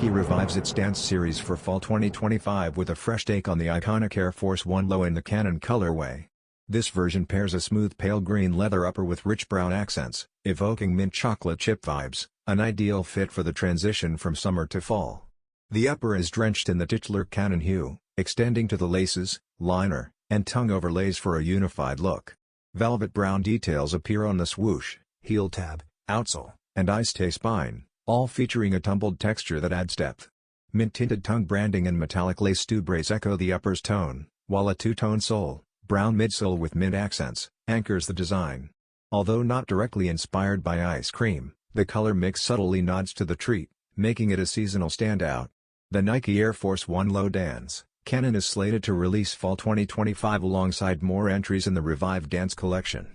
Nike revives its dance series for fall 2025 with a fresh take on the iconic Air Force 1 low in the Canon colorway. This version pairs a smooth pale green leather upper with rich brown accents, evoking mint chocolate chip vibes, an ideal fit for the transition from summer to fall. The upper is drenched in the titular Canon hue, extending to the laces, liner, and tongue overlays for a unified look. Velvet brown details appear on the swoosh, heel tab, outsole, and eyestay spine, all featuring a tumbled texture that adds depth. Mint-tinted tongue branding and metallic lace dubraes echo the upper's tone, while a two-tone sole, brown midsole with mint accents, anchors the design. Although not directly inspired by ice cream, the color mix subtly nods to the treat, making it a seasonal standout. The Nike Air Force 1 Low Dance, Canon is slated to release fall 2025 alongside more entries in the revived Dance collection.